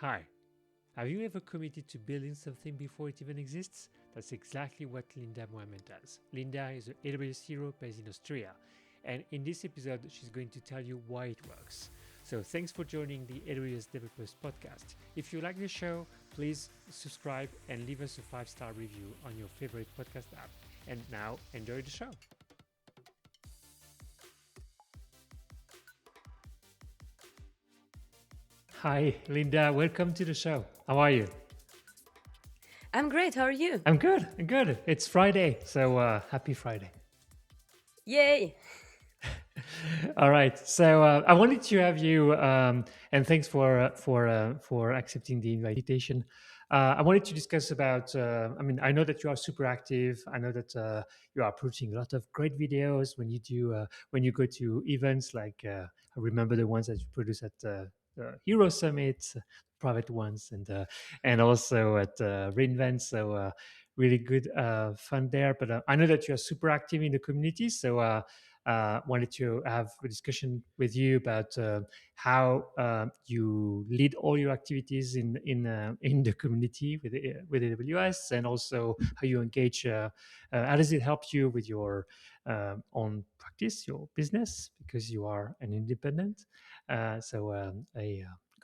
Hi, have you ever committed to building something before it even exists? That's exactly what Linda Mohamed does. Linda is an AWS hero based in Austria, and in this episode, she's going to tell you why it works. So, thanks for joining the AWS Developers Podcast. If you like the show, please subscribe and leave us a 5-star review on your favorite podcast app. And now, enjoy the show. Hi, Linda. Welcome to the show. How are you? I'm great. How are you? I'm good. I'm good. It's Friday, so happy Friday. Yay! All right. So I wanted to have you, and thanks for accepting the invitation. I wanted to discuss about. I mean, I know that you are super active. I know that you are producing a lot of great videos when you do when you go to events. Like I remember the ones that you produce at Hero Summit, private ones, and also at reInvent. So really good fun there. But I know that you are super active in the community. So wanted to have a discussion with you about how you lead all your activities in the community with AWS, and also how you engage. How does it help you with your own practice, your business, because you are an independent, a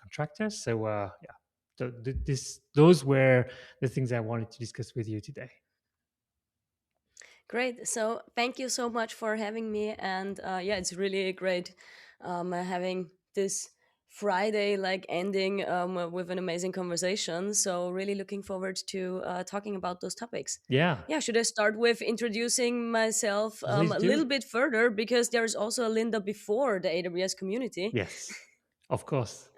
contractor. So yeah. So those were the things I wanted to discuss with you today. Great. So, thank you so much for having me. And yeah, it's really great having this Friday like ending with an amazing conversation. So, really looking forward to talking about those topics. Yeah, Yeah, should I start with introducing myself please a do. little bit further? Because there's also a Linda before the AWS community. Yes, of course.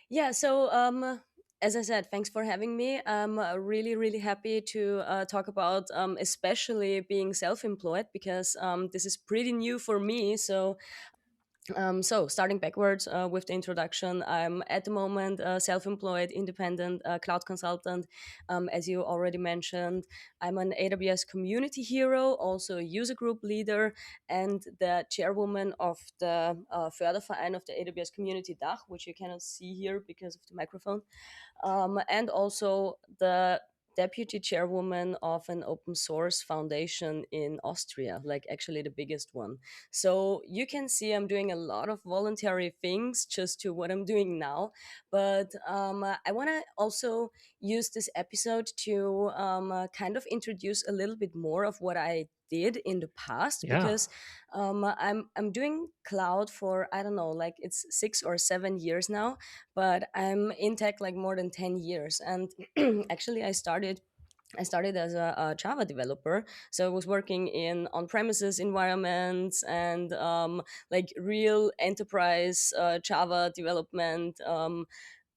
Yeah, so as I said, thanks for having me. I'm really, really happy to talk about especially being self employed because this is pretty new for me. So starting backwards with the introduction, I'm at the moment a self-employed, independent cloud consultant. As you already mentioned, I'm an AWS community hero, also a user group leader, and the chairwoman of the Förderverein of the AWS Community Dach, which you cannot see here because of the microphone, and also the deputy chairwoman of an open source foundation in Austria, like actually the biggest one. So you can see I'm doing a lot of voluntary things just to what I'm doing now. But I want to also use this episode to kind of introduce a little bit more of what I did in the past Yeah. because I'm doing cloud for I don't know, like it's 6 or 7 years now, but I'm in tech like more than 10 years. And actually, I started as a Java developer, so I was working in on-premises environments and like real enterprise Java development.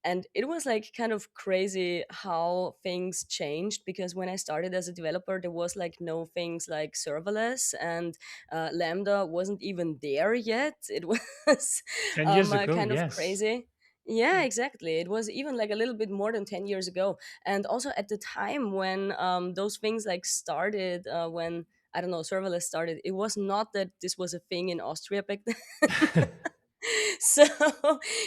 And it was like kind of crazy how things changed because when I started as a developer, there was like no things like serverless and Lambda wasn't even there yet. It was 10 years ago, kind of yes. crazy. Yeah, exactly. It was even like a little bit more than 10 years ago. And also at the time when those things like started, when I don't know, serverless started, it was not that this was a thing in Austria back then. So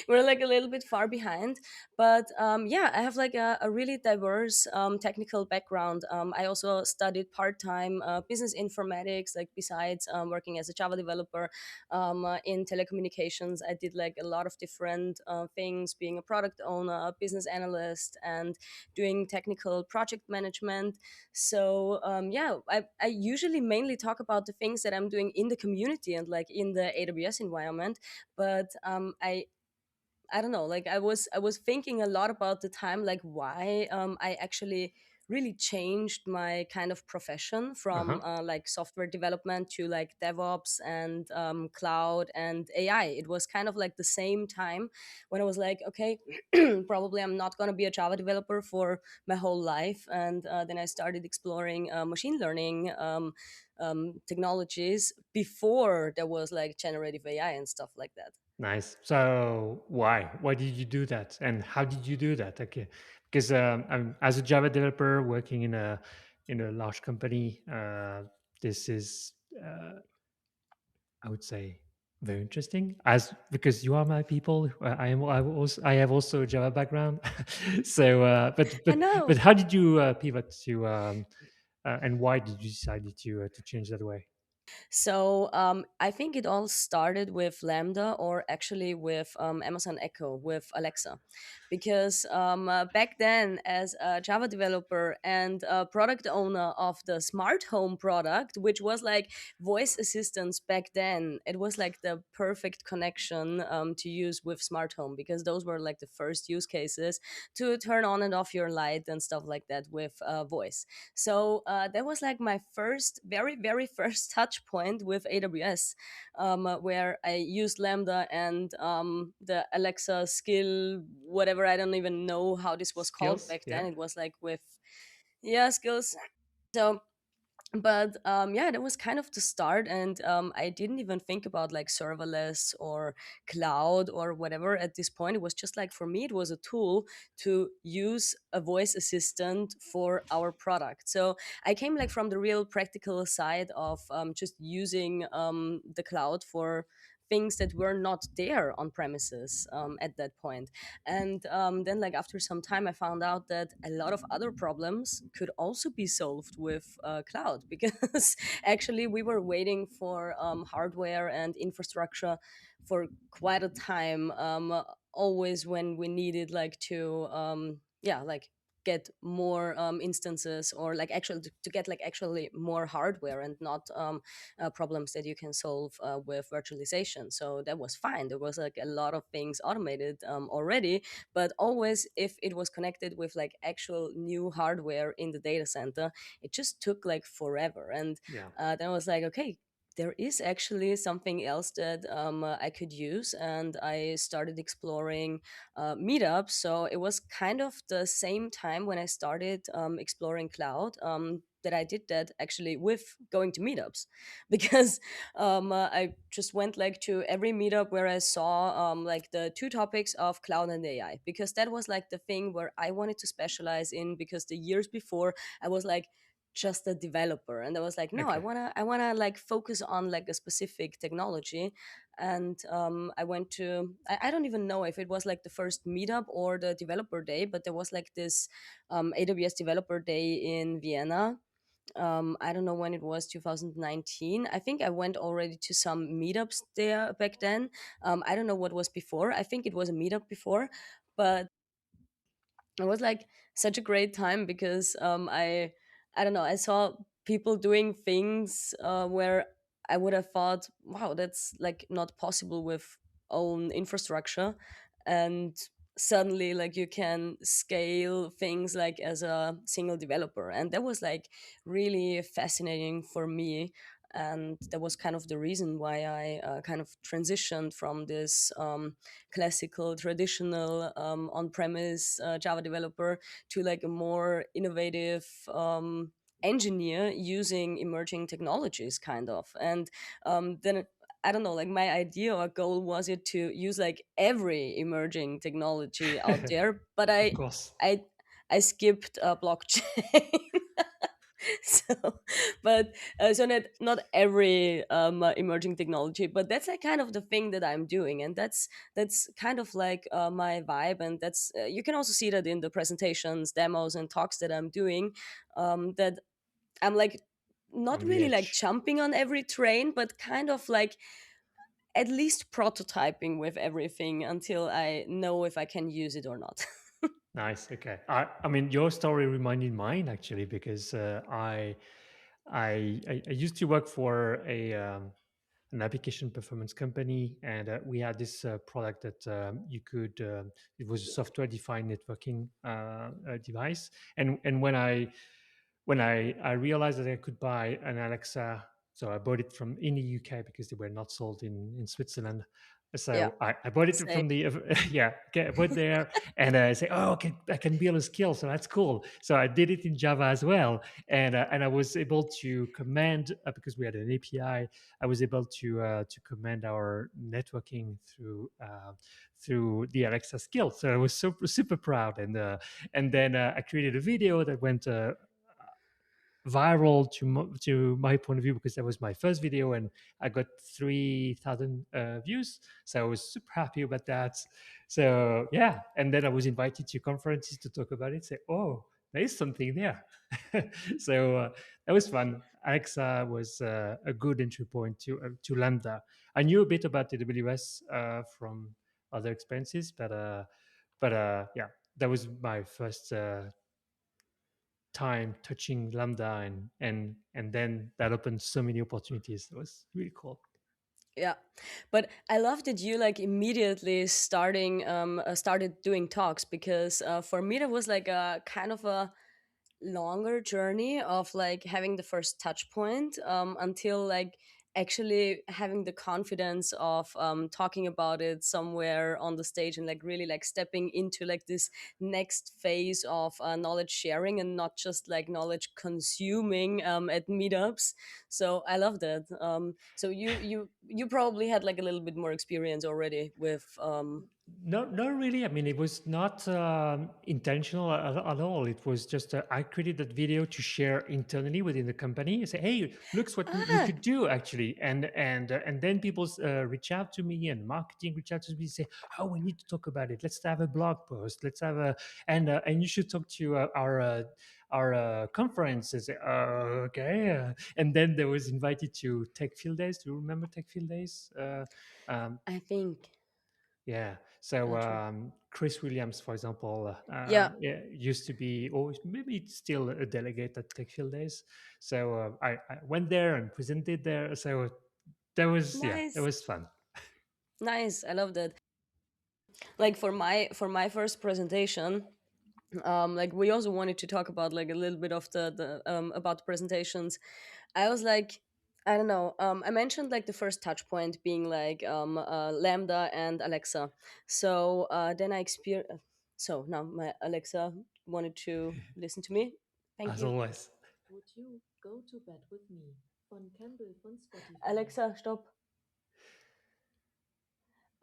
we're like a little bit far behind, but yeah, I have like a really diverse technical background. I also studied part-time business informatics, like besides working as a Java developer. In telecommunications, I did like a lot of different things, being a product owner, a business analyst, and doing technical project management. So yeah, I usually mainly talk about the things that I'm doing in the community and like in the AWS environment. But I don't know, like I was thinking a lot about the time, like why I actually really changed my kind of profession Uh-huh. from like software development to like DevOps and cloud and AI. It was kind of like the same time when I was like, okay, probably I'm not going to be a Java developer for my whole life. And then I started exploring machine learning technologies before there was like generative AI and stuff like that. Nice. So why? Why did you do that? And how did you do that? Okay. Because as a Java developer working in a large company, this is I would say Very interesting. As because you are my people, I have also a Java background. So, I know. but how did you pivot to and why did you decide to change that way? So I think it all started with Lambda, or actually with Amazon Echo with Alexa, because back then, as a Java developer and a product owner of the smart home product, which was like voice assistants back then, it was like the perfect connection to use with smart home, because those were like the first use cases to turn on and off your light and stuff like that with voice. So that was like my first, very, very first touch point with AWS, where I used Lambda and the Alexa skill, whatever. I don't even know how this was called Skills, back yeah. then. It was like with, yeah, skills. So but yeah, that was kind of the start, and I didn't even think about like serverless or cloud or whatever at this point. It was just like, for me, it was a tool to use a voice assistant for our product. So I came like from the real practical side of just using the cloud for things that were not there on premises at that point. And then, like, after some time, I found out that a lot of other problems could also be solved with cloud, because actually we were waiting for hardware and infrastructure for quite a time. Always when we needed like to yeah, like get more instances, or like actually to get like actually more hardware, and not problems that you can solve with virtualization. So that was fine. There was like a lot of things automated already, but always if it was connected with like actual new hardware in the data center, it just took like forever. And Yeah. then I was like, okay, there is actually something else that I could use, and I started exploring meetups. So it was kind of the same time when I started exploring cloud, that I did that actually with going to meetups, because I just went like to every meetup where I saw like the two topics of cloud and AI, because that was like the thing where I wanted to specialize in, because the years before I was like just a developer, and I was like, no, i Okay. want to i want to like focus on like a specific technology. And I went to, I don't even know if it was like the first meetup or the developer day, but there was like this AWS developer day in Vienna. I don't know when it was, 2019. I think I went already to some meetups there back then. I don't know what was before. I think it was a meetup before, but it was like such a great time, because I don't know, I saw people doing things where I would have thought, wow, that's like not possible with own infrastructure. And suddenly like you can scale things like as a single developer, and that was like really fascinating for me. And that was kind of the reason why I kind of transitioned from this classical, traditional, on-premise Java developer to like a more innovative engineer using emerging technologies, kind of. And then I don't know, like my idea or goal was it to use like every emerging technology out there, but Of course. I I skipped blockchain. So, but so not every emerging technology, but that's like kind of the thing that I'm doing, and that's kind of like my vibe. And that's you can also see that in the presentations, demos, and talks that I'm doing, that I'm like not On the really like edge. jumping on every train, but kind of like at least prototyping with everything until I know if I can use it or not. Nice. Okay. I mean, your story reminded mine actually because I used to work for a an application performance company, and we had this product that you could. It was a software-defined networking device, and when I realized that I could buy an Alexa, so I bought it from in the UK because they were not sold in Switzerland. Yeah, So I bought it same. from the yeah, okay, I bought there, and I say, oh, okay, I can build a skill, so that's cool. So I did it in Java as well, and I was able to command because we had an API. I was able to command our networking through the Alexa skill. So I was super super proud, and then I created a video that went. viral to my point of view because that was my first video and I got 3,000 views. So I was super happy about that. So yeah, and then I was invited to conferences to talk about it. Say, oh, there is something there. So that was fun. Alexa was a good entry point to Lambda. I knew a bit about AWS from other experiences, but yeah, that was my first time touching Lambda, and then that opened so many opportunities. It was really cool. Yeah, but I love that you like immediately started doing talks, because for me that was like a kind of a longer journey of like having the first touch point, until like actually having the confidence of talking about it somewhere on the stage, and like really like stepping into like this next phase of knowledge sharing and not just like knowledge consuming at meetups. So I love that. So you probably had like a little bit more experience already with Not really. I mean, it was not intentional at all. It was just I created that video to share internally within the company. Say, hey, looks what we ah could do actually, and then people reach out to me, and marketing reach out to me, say, oh, we need to talk about it. Let's have a blog post. Let's have a and you should talk to our conference. I say, okay, and then there was invited to Tech Field Days. Do you remember Tech Field Days? Um, I think yeah. So true. Chris Williams, for example, Yeah, yeah, used to be, or maybe it's still a delegate at TechField Days. So I went there and presented there. So that was, yeah, it nice. was fun. Nice, I love that. Like for my first presentation, like we also wanted to talk about like a little bit of the about the presentations. I was like, I don't know, I mentioned like the first touch point being like Lambda and Alexa. So then I experienced, so now my Alexa wanted to listen to me. Thank As you. always. Would you go to bed with me? Von Campbell von Spotify. Alexa, stop.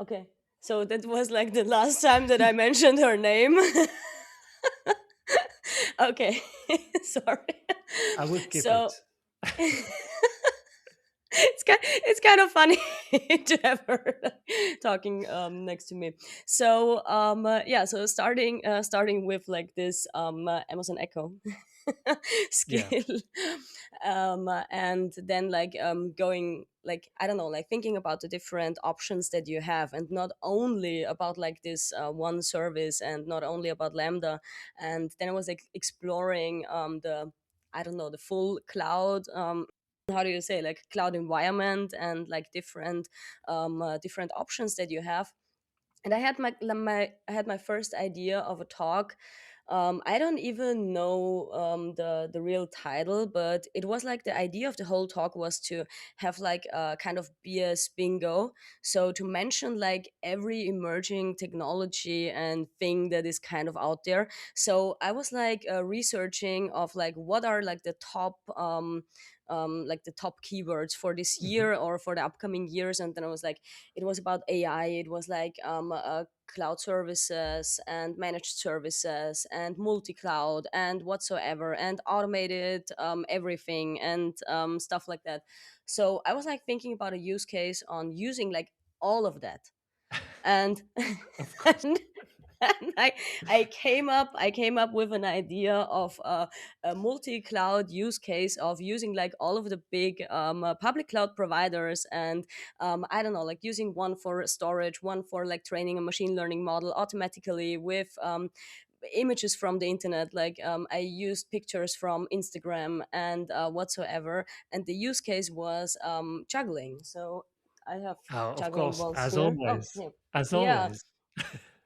Okay, so that was like the last time that I mentioned her name. Okay, sorry. I will keep So it. it's kind of funny to have her talking next to me. So yeah, so starting with like this Amazon Echo Yeah. skill, and then like going like, I don't know, like thinking about the different options that you have, and not only about like this one service, and not only about Lambda. And then I was like exploring the, I don't know, the full cloud, how do you say, like cloud environment, and like different options that you have. And I had my first idea of a talk. I don't even know the real title, but it was like the idea of the whole talk was to have like a kind of BS bingo. So to mention like every emerging technology and thing that is kind of out there. So I was like researching of like what are like the top keywords for this Mhm. year or for the upcoming years. And then I was like, it was about AI. It was like cloud services and managed services and multi-cloud and whatsoever, and automated everything, and stuff like that. So I was like thinking about a use case on using like all of that. And Of course. and, and I came up with an idea of a multi-cloud use case of using like all of the big public cloud providers. And I don't know, like using one for storage, one for like training a machine learning model automatically with images from the internet. Like I used pictures from Instagram and whatsoever. And the use case was juggling. So I have Of juggling course. balls As here. Oh, always. yeah. As Yeah. always.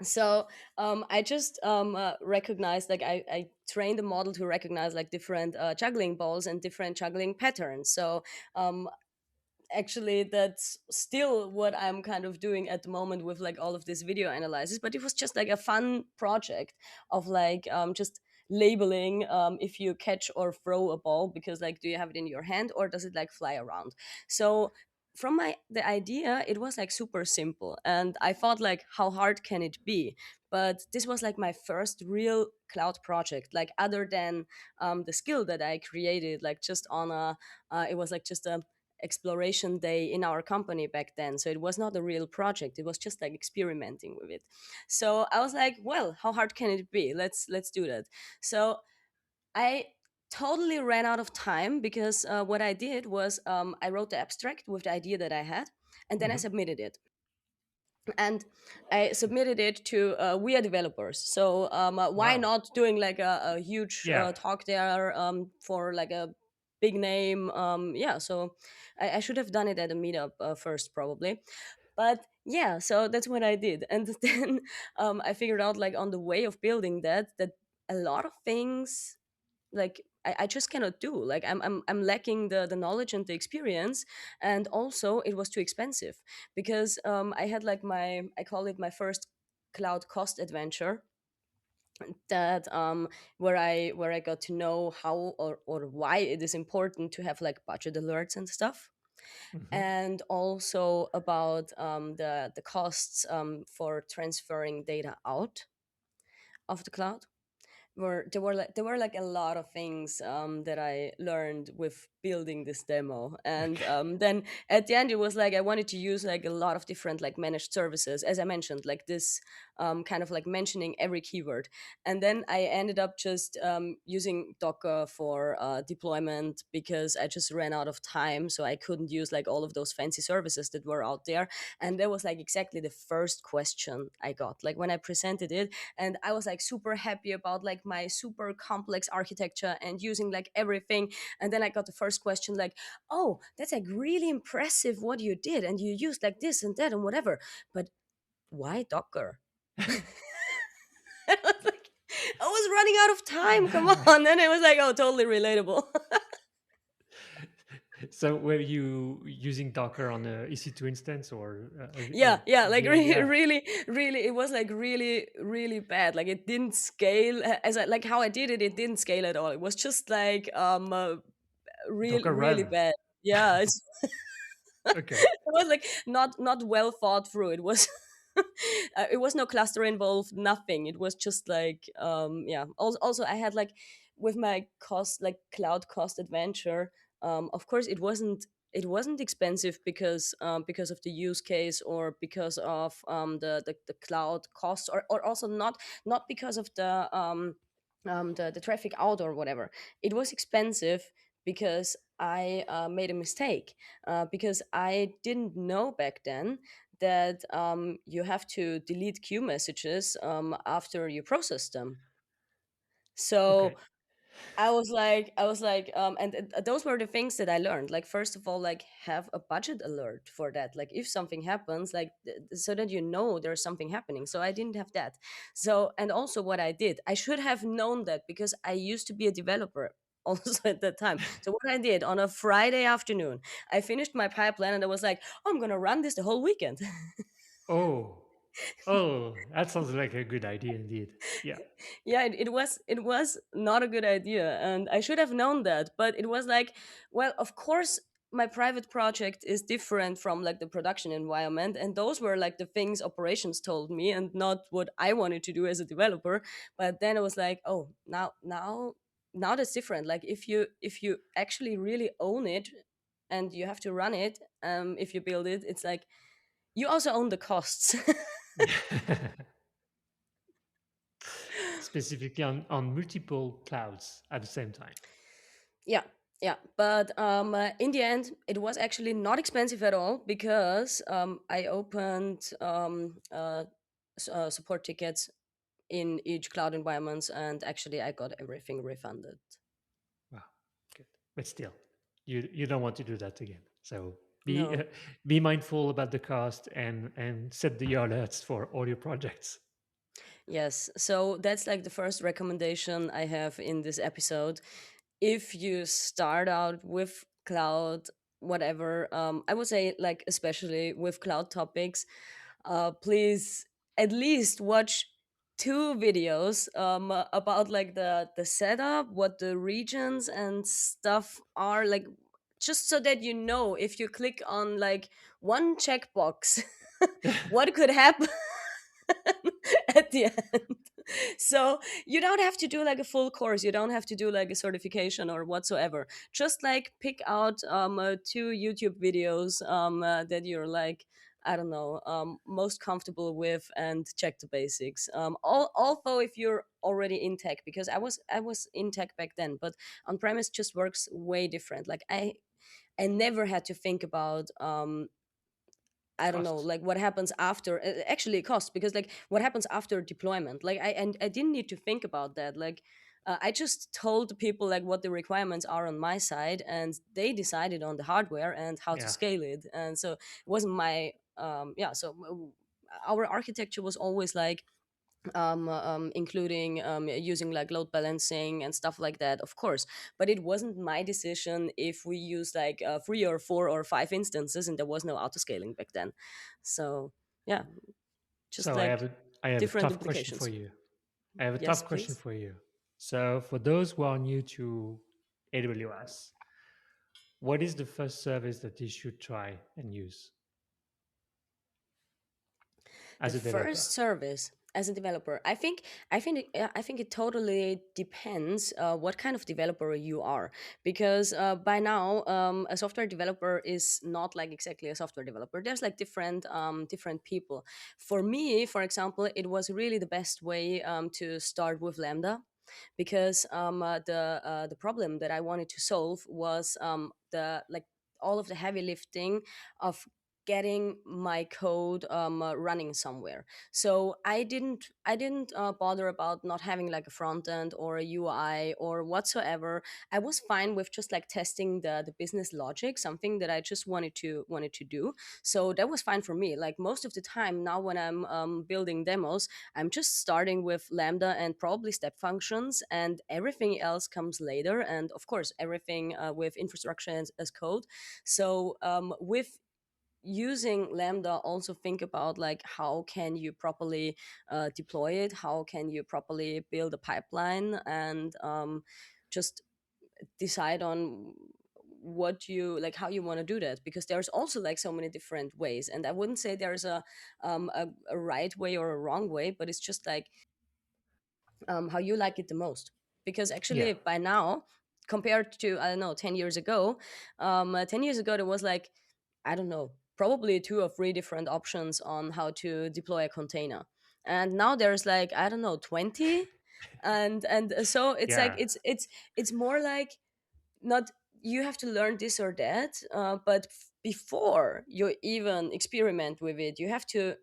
So I just recognized, like I trained the model to recognize like different juggling balls and different juggling patterns. So um, actually that's still what I'm kind of doing at the moment with like all of this video analysis. But it was just like a fun project of like just labeling if you catch or throw a ball, because like, do you have it in your hand or does it like fly around? So from my the idea, it was like super simple, and I thought like, how hard can it be? But this was like my first real cloud project, like other than the skill that I created, like just on a it was like just a exploration day in our company back then. So it was not a real project, it was just like experimenting with it. So I was like, well, how hard can it be? Let's do that. So I totally ran out of time, because what I did was, I wrote the abstract with the idea that I had, and then I Hmm. submitted it. And I submitted it to we are developers. So why Wow. not doing like a huge Yeah. talk there for like a big name? Yeah, so I should have done it at a meetup first, probably. But yeah, so that's what I did. And then I figured out, like, on the way of building that a lot of things, like, I just cannot do. Like, I'm lacking the knowledge and the experience. And also it was too expensive, because I had like my, I call it my first cloud cost adventure, that where I got to know how, or why it is important to have like budget alerts and stuff, Hmm. and also about the costs for transferring data out of the cloud. There were like a lot of things that I learned with building this demo. And Okay. then at the end, it was like I wanted to use like a lot of different like managed services, as I mentioned, like this kind of like mentioning every keyword. And then I ended up just using Docker for deployment, because I just ran out of time, so I couldn't use like all of those fancy services that were out there. And that was like exactly the first question I got, like when I presented it. And I was like super happy about like my super complex architecture and using like everything. And then I got the first question like, oh, that's like really impressive what you did, and you used like this and that and whatever, but why Docker? I was like, I was running out of time, come on. And it was like, oh, totally relatable. So were you using Docker on a EC2 instance Yeah, or yeah, like yeah. really, really, it was like really, really bad. Like it didn't scale as I, like how I did it, it didn't scale at all. It was just like real Docker really run? bad. Yeah, Okay. it was like not well thought through. It was it was no cluster involved, nothing. It was just like yeah. Also I had like, with my cost, like cloud cost adventure, of course it wasn't expensive, because of the use case, or because of the cloud cost, or also not because of the traffic out or whatever. It was expensive because I made a mistake, because I didn't know back then that you have to delete queue messages after you process them. Okay. So and those were the things that I learned. Like, first of all, like, have a budget alert for that. Like, if something happens, like, so that you know there's something happening. So I didn't have that. So, and also what I did, I should have known that, because I used to be a developer also at that time. So what I did on a Friday afternoon, I finished my pipeline and I was like, I'm gonna run this the whole weekend. Oh. Oh, that sounds like a good idea indeed. Yeah. Yeah, it was not a good idea, and I should have known that. But it was like, well, of course my private project is different from like the production environment, and those were like the things operations told me, and not what I wanted to do as a developer. But then it was like, oh, now that's different. Like, if you actually really own it and you have to run it, if you build it, it's like you also own the costs. Specifically on multiple clouds at the same time. Yeah, yeah. But in the end, it was actually not expensive at all, because I opened support tickets in each cloud environments, and actually I got everything refunded. Wow. Good. But still, you don't want to do that again. So be No. be mindful about the cost and set the alerts for all your projects. Yes. So that's like the first recommendation I have in this episode. If you start out with cloud, whatever, I would say, like, especially with cloud topics, please at least watch two videos about like the setup, what the regions and stuff are like. just so that you know, if you click on like one checkbox, what could happen at the end. So you don't have to do like a full course, you don't have to do like a certification or whatsoever. Just like pick out two YouTube videos that you're like, I don't know, most comfortable with, and check the basics. Although if you're already in tech, because I was in tech back then, but on premise just works way different. Like I never had to think about I don't know, Cost. like what happens after, actually cost, because like what happens after deployment. Like I didn't need to think about that. Like I just told the people like what the requirements are on my side, and they decided on the hardware and how to Yeah. scale it. And so it wasn't my yeah. So our architecture was always like including using like load balancing and stuff like that, of course. But it wasn't my decision if we use like three or four or five instances, and there was no auto scaling back then. So yeah, just So I have like a I have a different tough question for implications. you. I have a Yes, tough question please. for you. So for those who are new to AWS, what is the first service that you should try and use The as a developer? first service as a developer, I think it totally depends what kind of developer you are, because by now a software developer is not like exactly a software developer. There's like different people. For me, for example, it was really the best way to start with Lambda, because the problem that I wanted to solve was the like all of the heavy lifting of getting my code running somewhere. So I didn't bother about not having like a front end or a UI or whatsoever. I was fine with just like testing the business logic, something that I just wanted to do. So that was fine for me. Like most of the time now when I'm building demos, I'm just starting with Lambda and probably step functions, and everything else comes later. And of course, everything with infrastructure as code. So with using Lambda, also think about like how can you properly deploy it, how can you properly build a pipeline, and just decide on what you like, how you want to do that, because there's also like so many different ways. And I wouldn't say there's a right way or a wrong way, but it's just like how you like it the most. Because Yeah. actually by now, compared to, I don't know, 10 years ago, 10 years ago there was like, I don't know, probably two or three different options on how to deploy a container. And now there's like, I don't know, 20. And so it's like Yeah. it's more like, not you have to learn this or that, but before you even experiment with it, you have to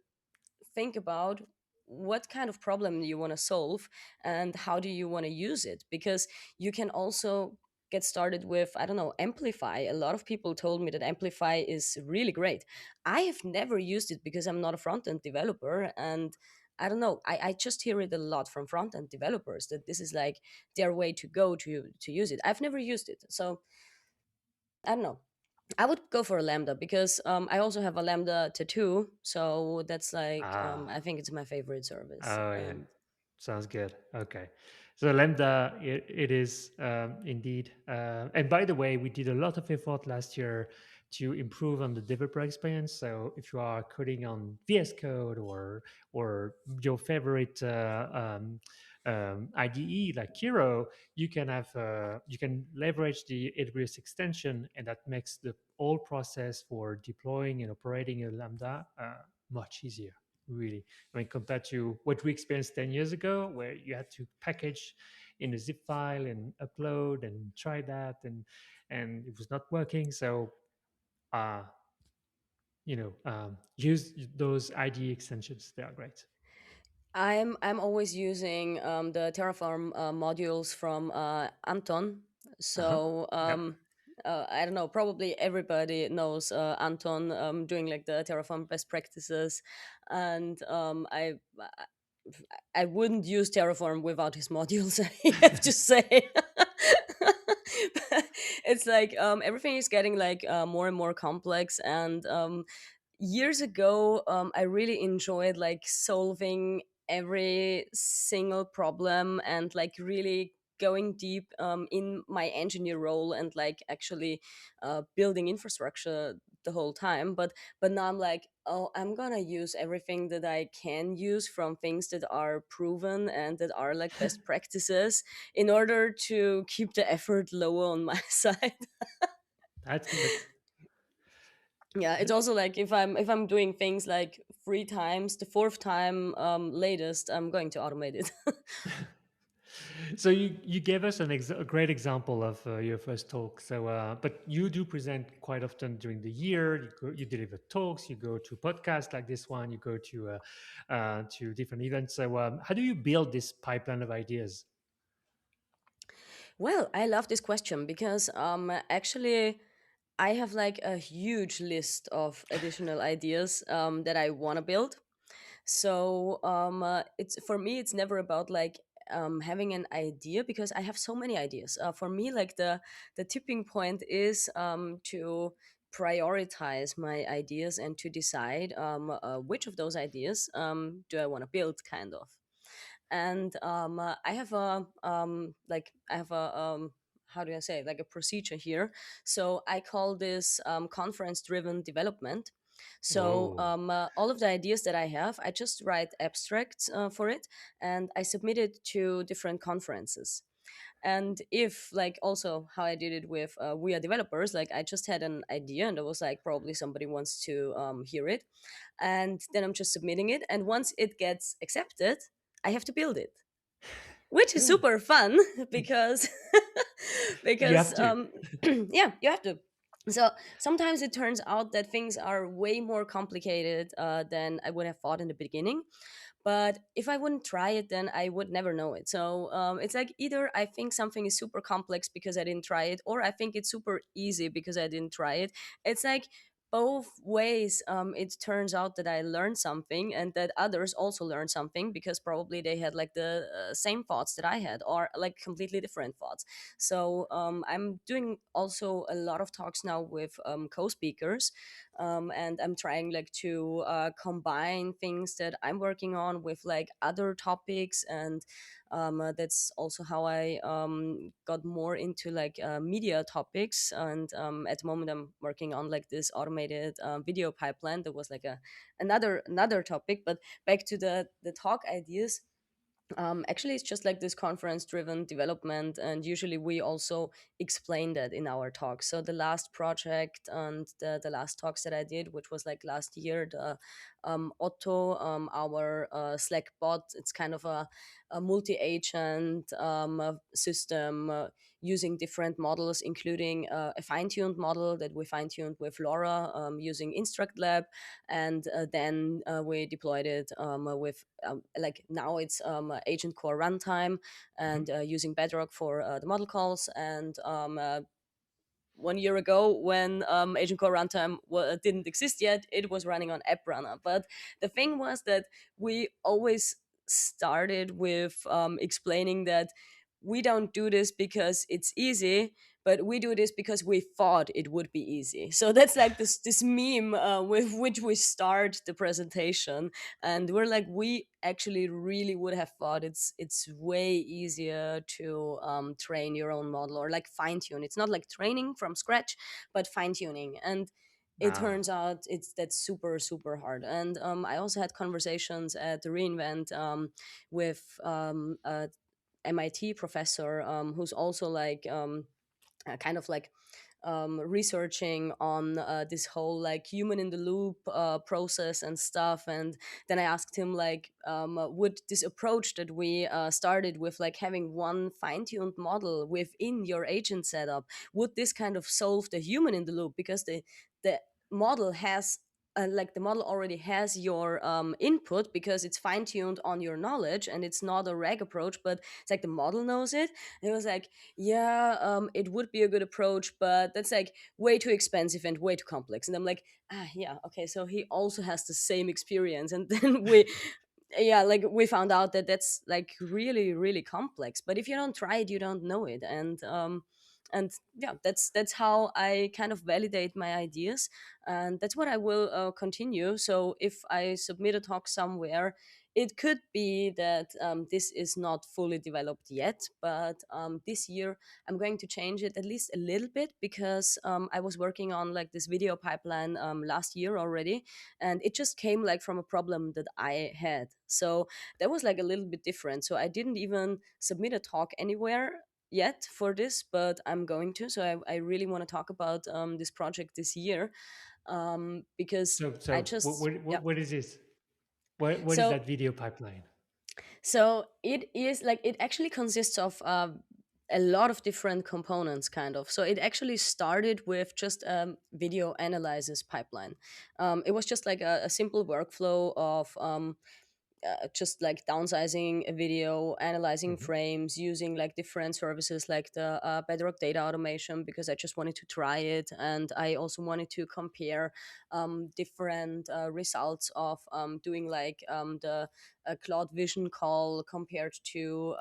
think about what kind of problem you want to solve and how do you want to use it. Because you can also get started with, I don't know, Amplify. A lot of people told me that Amplify is really great. I have never used it because I'm not a front end developer, and I don't know, I just hear it a lot from front end developers that this is like their way to go to use it. I've never used it, so I don't know. I would go for a Lambda because I also have a Lambda tattoo. So that's like, Ah. I think it's my favorite service. Oh yeah. Sounds good. Okay. So Lambda, it is indeed. And by the way, we did a lot of effort last year to improve on the developer experience. So if you are coding on VS Code or your favorite IDE like Kiro, you can leverage the AWS extension, and that makes the whole process for deploying and operating a Lambda much easier. Really, I mean, compared to what we experienced 10 years ago, where you had to package in a zip file and upload and try that, and it was not working. So, uh, use those IDE extensions. They are great. I'm always using the Terraform modules from Anton. Uh huh. So Yep. I don't know. Probably everybody knows Anton doing like the Terraform best practices, and I wouldn't use Terraform without his modules. I have to say. It's like everything is getting like more and more complex, and years ago I really enjoyed like solving every single problem and like really going deep in my engineer role and like actually building infrastructure the whole time. But now I'm like, oh, I'm gonna use everything that I can use from things that are proven and that are like best practices in order to keep the effort lower on my side. That's good. Yeah, it's also like if I'm doing things like 3 times, the fourth time latest, I'm going to automate it. So you gave us a great example of your first talk. So, but you do present quite often during the year. You deliver talks. You go to podcasts like this one. You go to different events. So, how do you build this pipeline of ideas? Well, I love this question because actually I have like a huge list of additional ideas that I want to build. So it's for me, it's never about like having an idea because I have so many ideas. For me, like the tipping point is to prioritize my ideas and to decide which of those ideas do I want to build, kind of. And I have a how do I say, like a procedure here. So I call this conference driven development. So Whoa. all of the ideas that I have, I just write abstracts for it, and I submit it to different conferences. And if, like, also how I did it with we are developers, like I just had an idea and I was like, probably somebody wants to hear it, and then I'm just submitting it, and once it gets accepted, I have to build it, which is super fun because You because have to. yeah, you have to. So sometimes it turns out that things are way more complicated than I would have thought in the beginning, but if I wouldn't try it, then I would never know it. So it's like either I think something is super complex because I didn't try it, or I think it's super easy because I didn't try it. It's like both ways. It turns out that I learned something and that others also learned something because probably they had like the same thoughts that I had, or like completely different thoughts. So I'm doing also a lot of talks now with co-speakers, and I'm trying like to combine things that I'm working on with like other topics. And that's also how I got more into like media topics. And at the moment I'm working on like this automated video pipeline. That was like another topic. But back to the talk ideas. Actually, it's just like this conference driven development, and usually we also explain that in our talks. So the last project and the last talks that I did, which was like last year, the Otto, our Slack bot, it's kind of a multi-agent system using different models, including a fine-tuned model that we fine-tuned with Laura using InstructLab, and then we deployed it with like now it's agent core runtime, Mhm. and using Bedrock for the model calls. And 1 year ago, when Agent Core Runtime didn't exist yet, it was running on App Runner. But the thing was that we always started with explaining that we don't do this because it's easy, but we do this because we thought it would be easy. So that's like this meme with which we start the presentation, and we're like, we actually really would have thought it's way easier to train your own model, or like fine tune. It's not like training from scratch, but fine tuning. And it Ah. turns out it's that's super super hard. And I also had conversations at the reInvent with a MIT professor who's also like kind of like researching on this whole like human in the loop process and stuff. And then I asked him like, would this approach that we started with, like having one fine-tuned model within your agent setup, would this kind of solve the human in the loop? Because the model has like the model already has your input because it's fine-tuned on your knowledge, and it's not a rag approach, but it's like the model knows it. And it was like, yeah, it would be a good approach, but that's like way too expensive and way too complex. And I'm like, yeah, okay, so he also has the same experience. And then yeah, like we found out that that's like really really complex, but if you don't try it, you don't know it. And yeah, that's how I kind of validate my ideas, and that's what I will continue. So if I submit a talk somewhere, it could be that this is not fully developed yet, but this year I'm going to change it at least a little bit, because I was working on like this video pipeline last year already, and it just came like from a problem that I had. So that was like a little bit different. So I didn't even submit a talk anywhere yet for this, but I'm going to. So I really want to talk about this project this year, because I just, yeah. What is this? What is So that video pipeline? it is like, it actually consists of a lot of different components, kind of. So it actually started with just video analysis pipeline. It was just like a simple workflow of just like downsizing a video, analyzing Hmm. frames, using like different services like the Bedrock data automation, because I just wanted to try it, and I also wanted to compare different results of doing like the Cloud Vision call compared to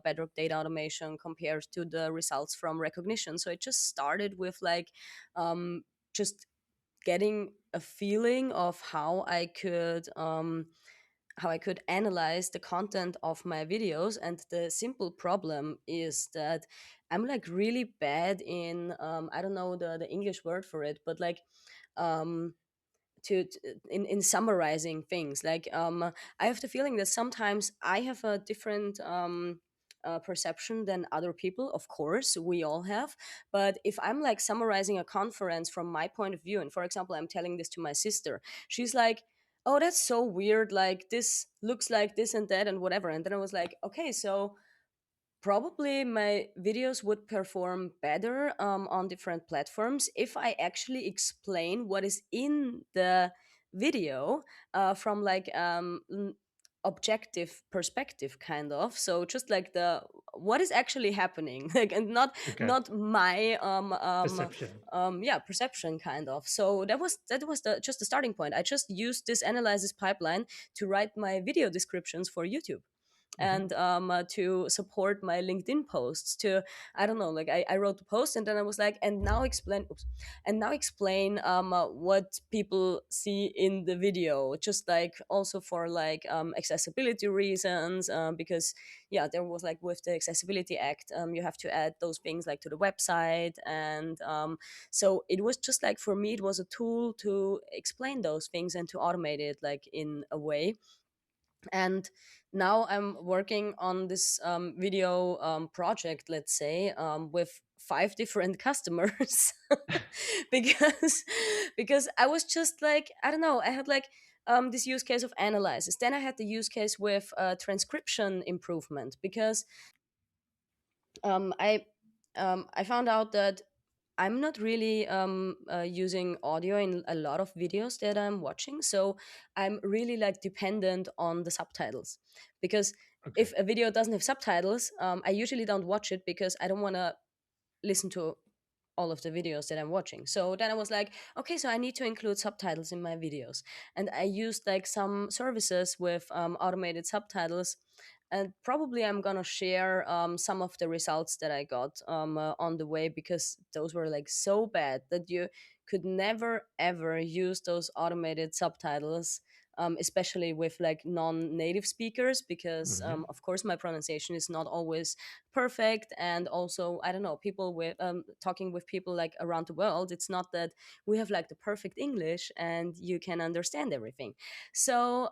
Bedrock data automation, compared to the results from recognition. So it just started with like just getting a feeling of how I could analyze the content of my videos. And the simple problem is that I'm like really bad in I don't know the English word for it, but like um in summarizing things. Like I have the feeling that sometimes I have a different perception than other people. Of course, we all have. But if I'm like summarizing a conference from my point of view, and for example, I'm telling this to my sister, she's like, "Oh, that's so weird. Like this looks like this and that and whatever." And then I was like, "Okay, so probably my videos would perform better on different platforms if I actually explain what is in the video from like objective perspective, kind of. So just like the what is actually happening, like, and Okay, not my perception. yeah, perception, kind of. So that was the just the starting point. I just used this analysis pipeline to write my video descriptions for YouTube, Hmm. and to support my LinkedIn posts. To, I don't know, like I wrote the post, and then I was like, and now explain, oops, and now explain what people see in the video, just like also for like accessibility reasons, because yeah, there was like with the Accessibility Act, you have to add those things like to the website. And so it was just like, for me, it was a tool to explain those things and to automate it like in a way. And now I'm working on this video project, let's say, with five different customers, because I was just like, I don't know, I had like this use case of analysis, then I had the use case with transcription improvement, because I I found out that I'm not really using audio in a lot of videos that I'm watching. So I'm really like dependent on the subtitles, because Okay. if a video doesn't have subtitles, I usually don't watch it, because I don't want to listen to all of the videos that I'm watching. So then I was like, okay, so I need to include subtitles in my videos. And I used like some services with automated subtitles. And probably I'm gonna share some of the results that I got on the way, because those were like so bad that you could never ever use those automated subtitles, especially with like non-native speakers, because Hmm. of course my pronunciation is not always perfect. And also, I don't know, people with talking with people like around the world, it's not that we have like the perfect English and you can understand everything. So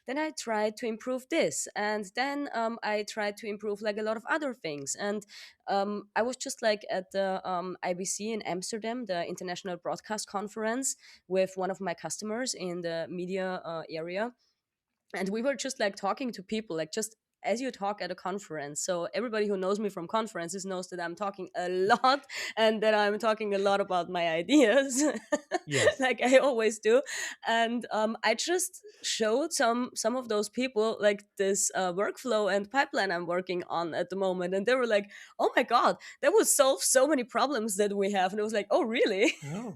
then I tried to improve this, and then I tried to improve like a lot of other things. And I was just like at the IBC in Amsterdam, the International Broadcast Conference, with one of my customers in the media area. And we were just like talking to people, like just as you talk at a conference. So everybody who knows me from conferences knows that I'm talking a lot, and that I'm talking a lot about my ideas, Yes. like I always do. And I just showed some of those people like this workflow and pipeline I'm working on at the moment, and they were like, "Oh my god, that would solve so many problems that we have." And it was like, "Oh, really?" Oh,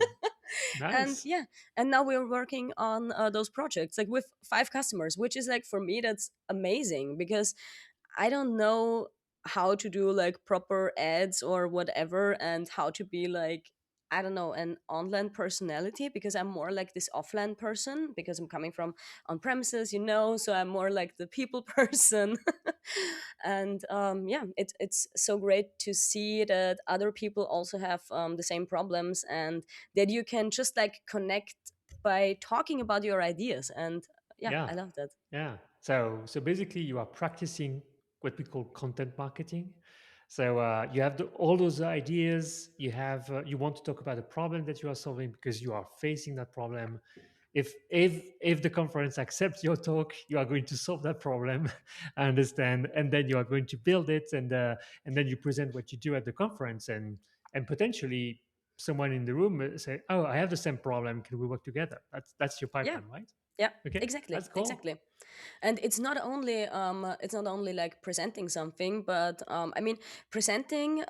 And nice. yeah, and now we're working on those projects like with five customers, which is like, for me, that's amazing, because I don't know how to do like proper ads or whatever, and how to be like, I don't know, an online personality, because I'm more like this offline person because I'm coming from on premises, so I'm more like the people person. And yeah, it's so great to see that other people also have the same problems, and that you can just like connect by talking about your ideas. And yeah, Yeah. I love that. Yeah. So basically, you are practicing what we call content marketing. So you have all those ideas. You want to talk about a problem that you are solving because you are facing that problem. If the conference accepts your talk, you are going to solve that problem. I understand, and then you are going to build it, and then you present what you do at the conference, and potentially someone in the room say, "Oh, I have the same problem. Can we work together?" That's your Yeah, pipeline, right? yeah, Okay, exactly, that's cool. exactly. And it's not only like presenting something, but I mean, presenting,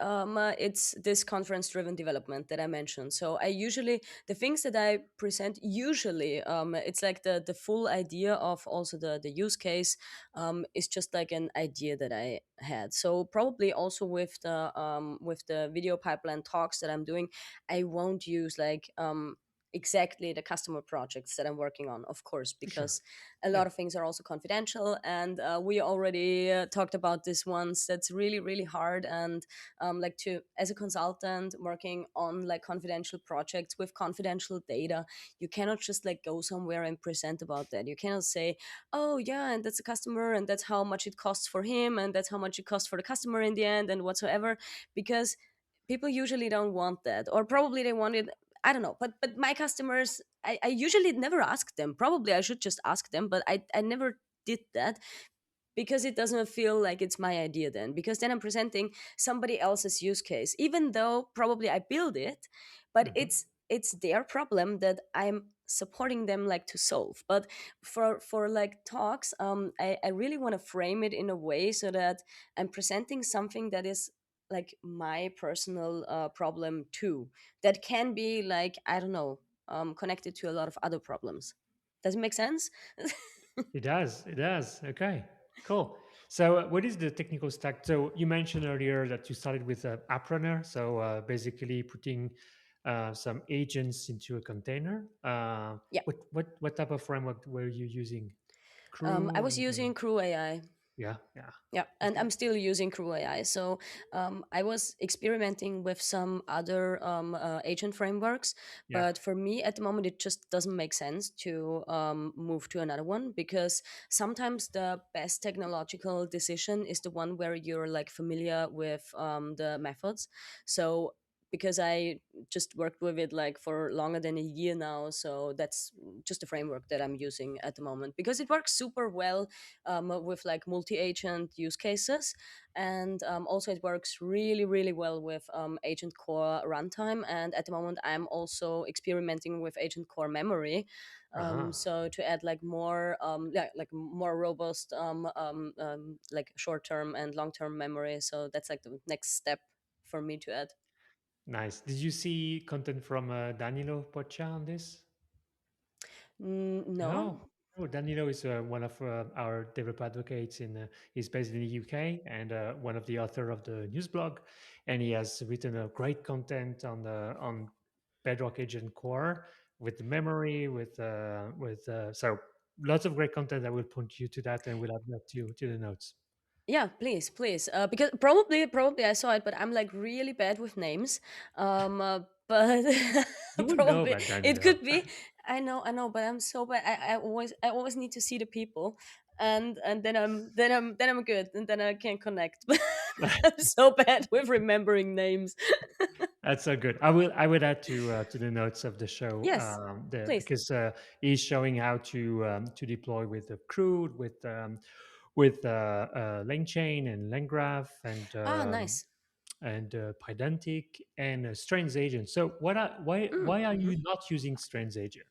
it's this conference driven development that I mentioned. So I usually, the things that I present usually, it's like the full idea of also the use case, is just like an idea that I had. So probably also with the video pipeline talks that I'm doing, I won't use like exactly the customer projects that I'm working on, of course, Sure. because a Yeah. lot of things are also confidential. And we already talked about this once. That's really, really hard. And like, to, as a consultant working on like confidential projects with confidential data, you cannot just like go somewhere and present about that. You cannot say, oh yeah, and that's a customer, and that's how much it costs for him, and that's how much it costs for the customer in the end, and whatsoever, because people usually don't want that, or probably they want it. I don't know, but my customers, I usually never ask them. Probably I should just ask them, but I never did that, because it doesn't feel like it's my idea then, because then I'm presenting somebody else's use case, even though probably I build it, but Mhm. it's their problem that I'm supporting them like to solve. But for like talks, I really want to frame it in a way so that I'm presenting something that is like my personal problem too, that can be like, I don't know, connected to a lot of other problems. Does it make sense? It does. It does. Okay. Cool. So, what is the technical stack? So, you mentioned earlier that you started with app runner. So, basically putting some agents into a container. Yeah. What type of framework were you using? I Crew was and using Crew AI. yeah, yeah. Yeah, That's and I'm good. still using Crew AI. So I was experimenting with some other agent frameworks, Yeah. but for me at the moment, it just doesn't make sense to move to another one, because sometimes the best technological decision is the one where you're like familiar with the methods. So because I just worked with it like for longer than a year now, so that's just the framework that I'm using at the moment, because it works super well with like multi-agent use cases. And also it works really, really well with agent core runtime. And at the moment I'm also experimenting with agent core memory, Uh-huh. so to add like more yeah, like more robust like short-term and long-term memory. So that's like the next step for me to add. Nice. Did you see content from Danilo Poccia on this? No. No, no. Danilo is one of our developer advocates he's based in the UK and one of the author of the news blog, and he has written a great content on Bedrock Agent Core with the memory, so lots of great content. I will point you to that, and we'll add that to the notes. Yeah, please, please. Because probably I saw it, but I'm like really bad with names. But You will know probably about it Danilo. could be. I know, but I'm so bad. I always need to see the people, and then I'm good, and then I can connect. But I'm so bad with remembering names. That's so good. I would add to the notes of the show Yes, please. because he's showing how to deploy with the crude with LangChain and LangGraph Ah, nice. and Pydantic and Strange Agent. So why are Mm-hmm. you not using Strange Agent?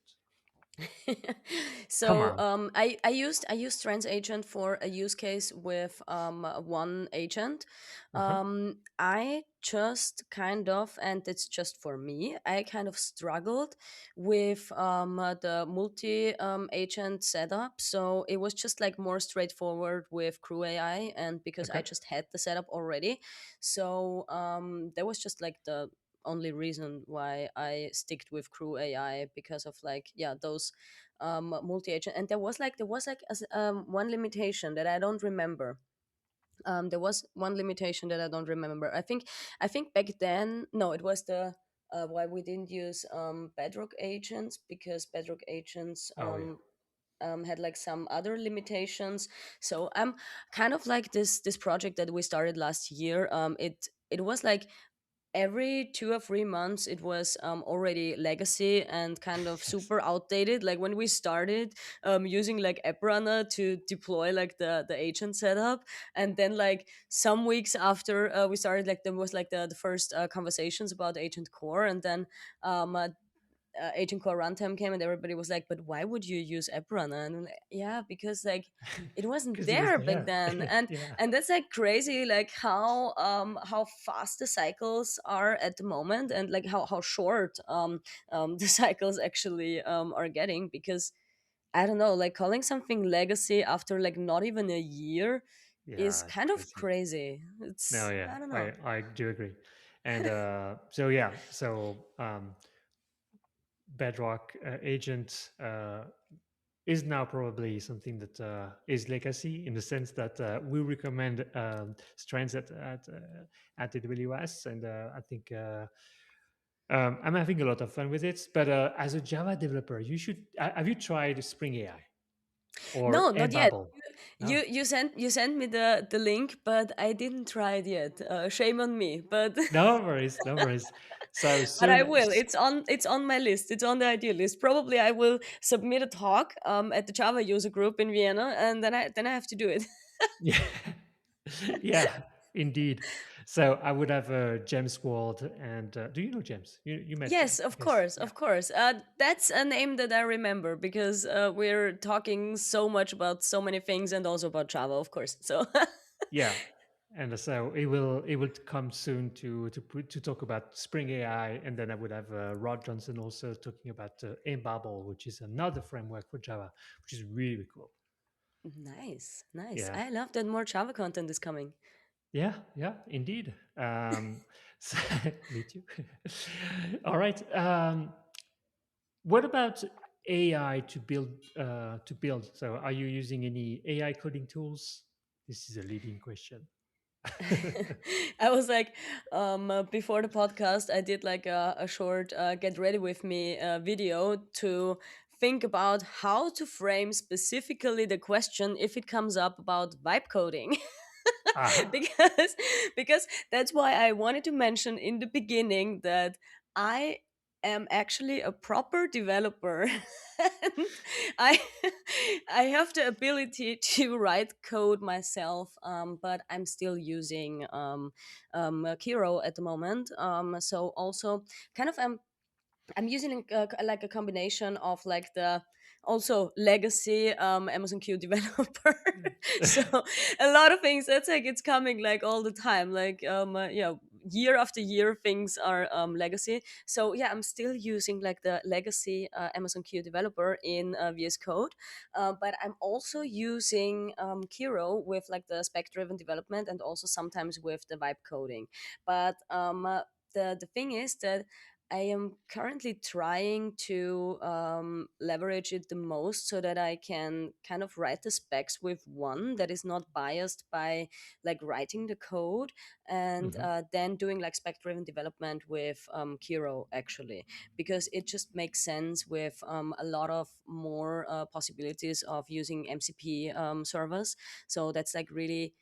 Come So on. I used Trans Agent for a use case with one agent. Uh-huh. I just kind of, and it's just for me, I kind of struggled with the multi agent setup. So it was just like more straightforward with Crew AI, and because I Okay. just had the setup already, so there was just like the only reason why I sticked with Crew AI, because of like, yeah, those multi-agent. And there was like one limitation that I don't remember. There was one limitation that I don't remember. I think back then, no, it was the why we didn't use Bedrock agents, because Bedrock agents Oh yeah. had like some other limitations. So I'm kind of like this project that we started last year. It was like every 2 or 3 months it was already legacy and kind of Yes. super outdated. Like when we started using like app runner to deploy like the agent setup, and then like some weeks after we started, like there was like the first conversations about agent core, and then Agent Core Runtime came, and everybody was like, "But why would you use App Runner?" And I'm like, yeah, because like it wasn't Because it was there back there. then, Yeah. and that's like crazy, like how fast the cycles are at the moment, and like how short the cycles actually are getting. Because I don't know, like calling something legacy after like not even a year is Yeah, it's kind of crazy. crazy. No, It's, yeah, I don't know. I do agree. And so yeah, so Bedrock agent is now probably something that is legacy, in the sense that we recommend strands at AWS, and I think I'm having a lot of fun with it. But as a Java developer, you should have you tried Spring AI or No, not yet. Babel? No, You sent me the link, but I didn't try it yet. Shame on me, but no worries, no worries. So but I soon, will. It's on my list. It's on the idea list. Probably I will submit a talk at the Java user group in Vienna, and then I have to do it. yeah, yeah, indeed. So I would have a Gem Squad, and do you know Gems? You met Yes, Gem, I of guess. course, Yeah, of course. That's a name that I remember, because we're talking so much about so many things, and also about Java, of course. So yeah. And so it will come soon to talk about Spring AI, and then I would have Rod Johnson also talking about Babel, which is another framework for Java, which is really cool. nice, nice. Yeah, I love that more Java content is coming. yeah, yeah, indeed. So, me too. All right. What about AI to build? To build. So, are you using any AI coding tools? This is a leading question. I was like, before the podcast, I did like a short get ready with me video to think about how to frame specifically the question if it comes up about vibe coding. Aha. because that's why I wanted to mention in the beginning that I am actually a proper developer, and I I have the ability to write code myself, but I'm still using Kiro at the moment. So also kind of I'm using like a combination of like the also legacy Amazon Q developer. So a lot of things, that's like it's coming like all the time, like year after year things are legacy. So yeah, I'm still using like the legacy Amazon Q developer in VS Code, but I'm also using Kiro with like the spec driven development, and also sometimes with the vibe coding. But the thing is that I am currently trying to leverage it the most, so that I can kind of write the specs with one that is not biased by like writing the code, and Mhm. then doing like spec driven development with Kiro, actually, because it just makes sense with a lot of more possibilities of using MCP servers. So that's like really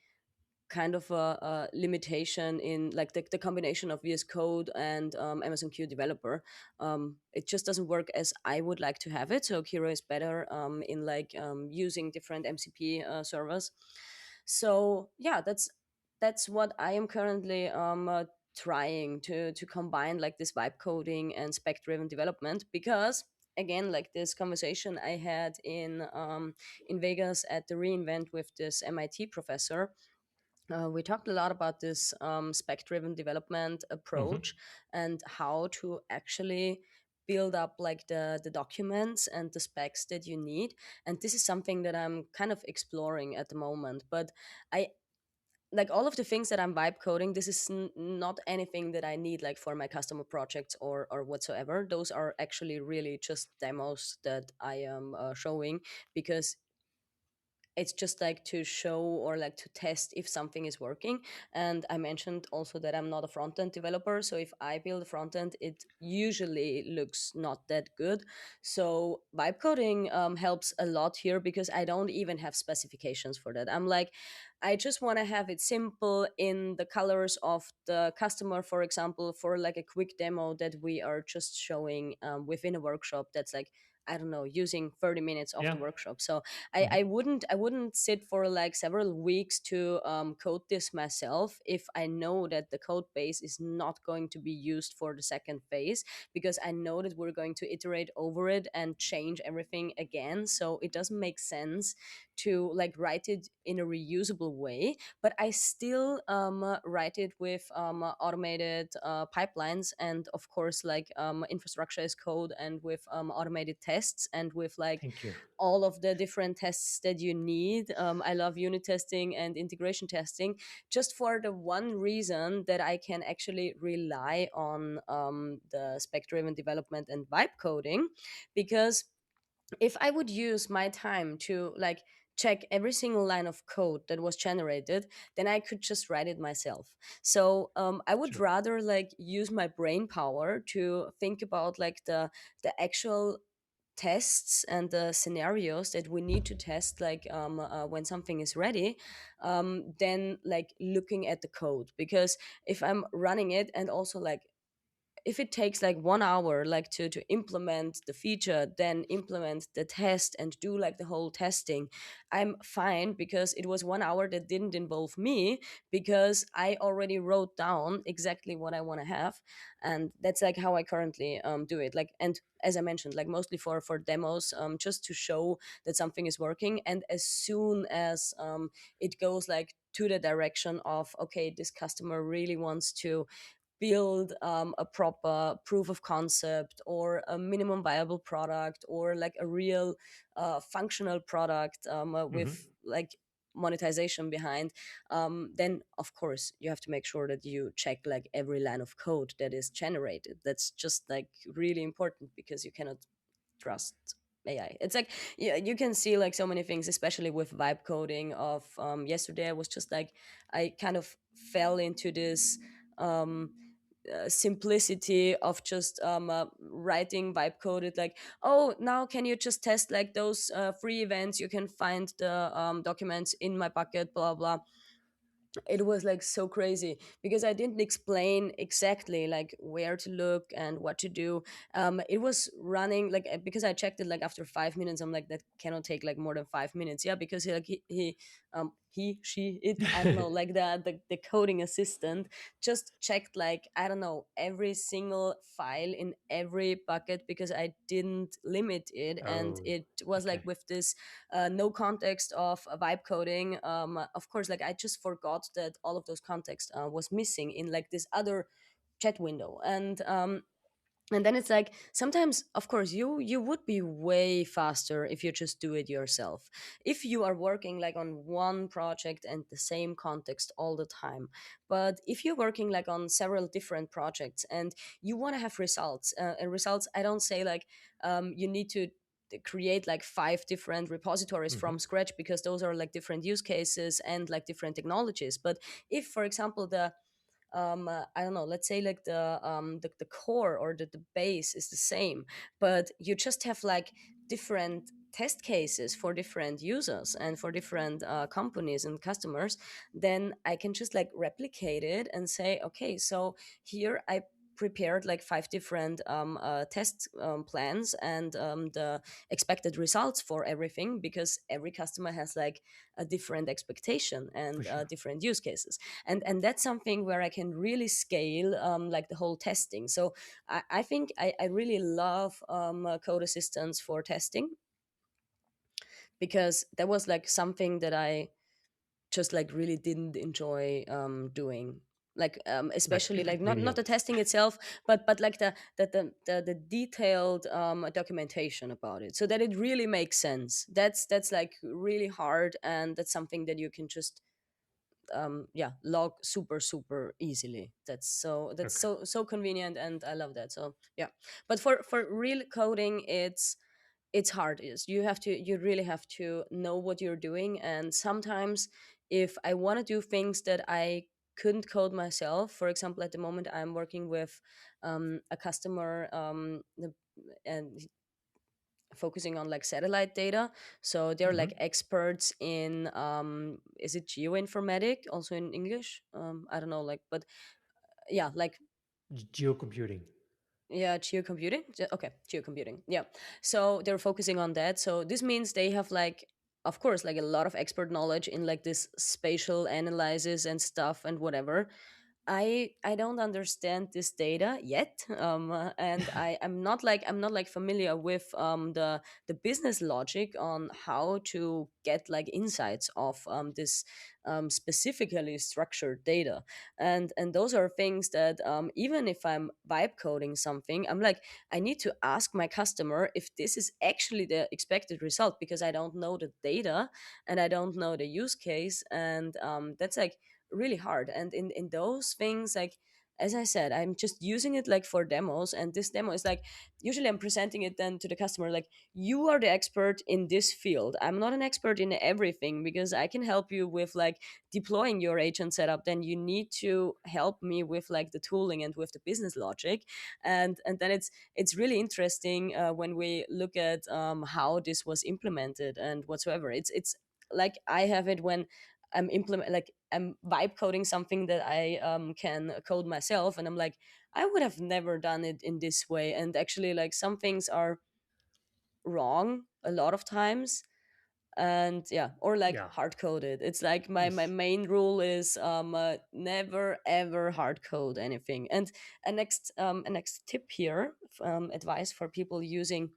kind of a limitation in like the combination of VS Code and Amazon Q Developer. It just doesn't work as I would like to have it. So Kiro is better in like using different MCP servers. So yeah, that's what I am currently trying to combine, like this vibe coding and spec driven development, because again, like this conversation I had in Vegas at the reInvent with this MIT professor, we talked a lot about this spec driven development approach, Mhm. and how to actually build up like the documents and the specs that you need. And this is something that I'm kind of exploring at the moment. But I like all of the things that I'm vibe coding, this is not anything that I need like for my customer projects or whatsoever. Those are actually really just demos that I am showing, because it's just like to show or like to test if something is working. And I mentioned also that I'm not a front end developer, so if I build a front end, it usually looks not that good. So vibe coding helps a lot here, because I don't even have specifications for that. I'm like, I just want to have it simple in the colors of the customer, for example, for like a quick demo that we are just showing within a workshop that's like, I don't know, using 30 minutes of Yeah. the workshop. So Mhm. I wouldn't sit for like several weeks to code this myself if I know that the code base is not going to be used for the second phase, because I know that we're going to iterate over it and change everything again. So it doesn't make sense to like write it in a reusable way, but I still write it with automated pipelines, and of course like infrastructure as code, and with automated tests, and with like Thank you. all of the different tests that you need. I love unit testing and integration testing, just for the one reason that I can actually rely on the spec driven development and vibe coding. Because if I would use my time to like check every single line of code that was generated, then I could just write it myself. So I would True. rather like use my brain power to think about like the actual tests and the scenarios that we need to test, like when something is ready, then like looking at the code. Because if I'm running it, and also like if it takes like 1 hour like to implement the feature, then implement the test and do like the whole testing, I'm fine, because it was 1 hour that didn't involve me, because I already wrote down exactly what I want to have. And that's like how I currently do it. Like, and as I mentioned, like mostly for demos, just to show that something is working. And as soon as it goes like to the direction of, okay, this customer really wants to build a proper proof of concept, or a minimum viable product, or like a real functional product Hmm. with like monetization behind, then of course you have to make sure that you check like every line of code that is generated. That's just like really important, because you cannot trust AI. It's like, yeah, you can see like so many things, especially with vibe coding. Of yesterday, I was just like, I kind of fell into this um simplicity of just writing vibe coded like, oh, now can you just test like those free events, you can find the documents in my bucket, blah blah. It was like so crazy, because I didn't explain exactly like where to look and what to do. It was running like, because I checked it like after 5 minutes, I'm like, that cannot take like more than 5 minutes. Yeah, because he she it, I don't know, like the coding assistant just checked like, I don't know, every single file in every bucket, because I didn't limit it. And Oh, it was like okay. with this no context of vibe coding. Of course, like I just forgot that all of those context was missing in like this other chat window. And then it's like, sometimes of course you would be way faster if you just do it yourself, if you are working like on one project and the same context all the time. But if you're working like on several different projects, and you want to have results, and results, I don't say like you need to create like 5 different repositories Hmm. from scratch, because those are like different use cases and like different technologies. But if, for example, the I don't know, let's say like the core or the base is the same, but you just have like different test cases for different users and for different companies and customers, then I can just like replicate it and say, okay, so here I prepared like 5 different test plans, and the expected results for everything, because every customer has like a different expectation For and sure. different use cases. And that's something where I can really scale like the whole testing. So I think I really love code assistants for testing, because that was like something that I just like really didn't enjoy doing, like Like especially like not really. the testing itself, but like the detailed documentation about it, so that it really makes sense. That's like really hard, and that's something that you can just yeah, log super easily. That's Okay. so convenient, and I love that. So yeah, but for real coding, it's hard. Is you really have to know what you're doing. And sometimes if I want to do things that I couldn't code myself, for example, at the moment I'm working with a customer, and focusing on like satellite data. So they're like Hmm. experts in is it geoinformatic, also in English? I don't know, like, but yeah, like, Geocomputing. yeah, geocomputing. Okay, geocomputing. Yeah. So they're focusing on that. So this means they have like, of course, like a lot of expert knowledge in like this spatial analysis and stuff and whatever. I don't understand this data yet, and I'm not like familiar with the business logic on how to get like insights of this specifically structured data. And those are things that, even if I'm vibe coding something, I'm like, I need to ask my customer if this is actually the expected result, because I don't know the data and I don't know the use case. And that's like really hard. And in those things, like, as I said, I'm just using it like for demos. And this demo is like, usually I'm presenting it then to the customer like, you are the expert in this field, I'm not an expert in everything, because I can help you with like deploying your agent setup. Then you need to help me with like the tooling and with the business logic. And then it's really interesting when we look at how this was implemented and whatsoever. It's like I have it when I'm vibe coding something that I can code myself, and I'm like, I would have never done it in this way. And actually, like, some things are wrong a lot of times. And yeah, or like Yeah. hard coded. It's like my Yes. main rule is never ever hard code anything. And a next tip here, advice for people using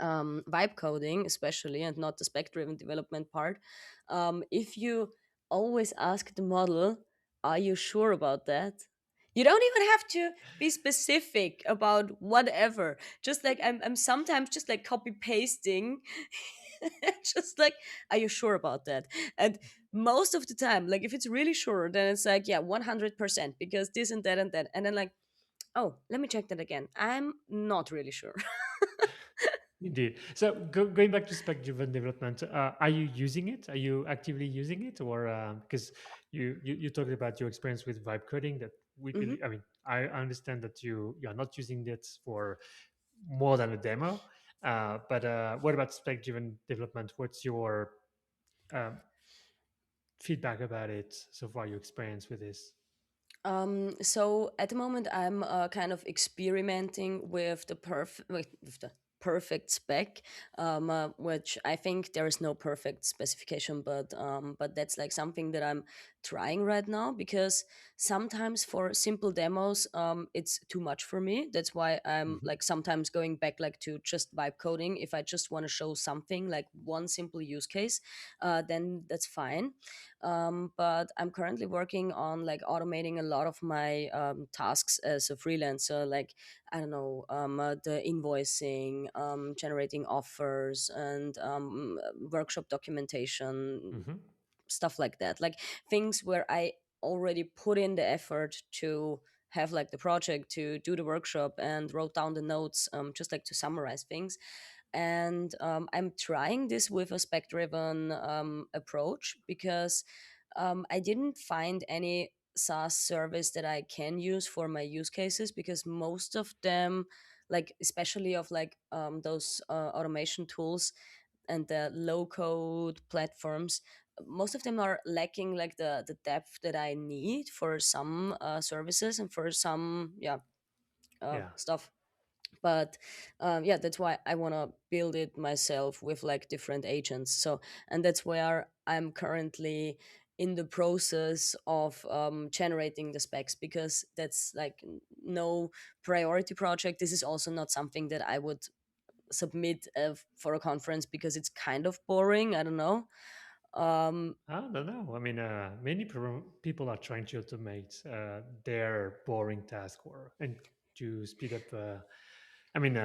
vibe coding especially, and not the spec driven development part. If you always ask the model, are you sure about that? You don't even have to be specific about whatever. Just like I'm sometimes just like copy pasting. Just like, are you sure about that? And most of the time, like, if it's really sure, then it's like, yeah, 100%, because this and that and that. And then like, oh, let me check that again, I'm not really sure. Indeed. So going back to spec-driven development, are you using it? Are you actively using it, or because you talked about your experience with vibe coding? That we Hmm. could. I mean, I understand that you are not using it for more than a demo. But what about spec-driven development? What's your um, feedback about it so far? Your experience with this? So at the moment, I'm kind of experimenting with with the perfect spec, which I think there is no perfect specification, but that's like something that I'm trying right now, because sometimes for simple demos, it's too much for me. That's why I'm Hmm. like sometimes going back like to just vibe coding. If I just want to show something like one simple use case, then that's fine. But I'm currently working on like automating a lot of my tasks as a freelancer, like, I don't know, the invoicing, generating offers, and workshop documentation, Hmm. stuff like that. Like, things where I already put in the effort to have like the project, to do the workshop, and wrote down the notes, just like to summarize things. And I'm trying this with a spec driven approach, because I didn't find any SaaS service that I can use for my use cases, because most of them, like especially of like those automation tools and the low code platforms, most of them are lacking like the depth that I need for some services and for some, yeah, Yeah. stuff. But yeah, that's why I want to build it myself with like different agents. So, and that's where I'm currently in the process of generating the specs, because that's like no priority project. This is also not something that I would submit for a conference, because it's kind of boring, I don't know. um I don't know. I mean, many people are trying to automate their boring task, or and to speed up. I mean,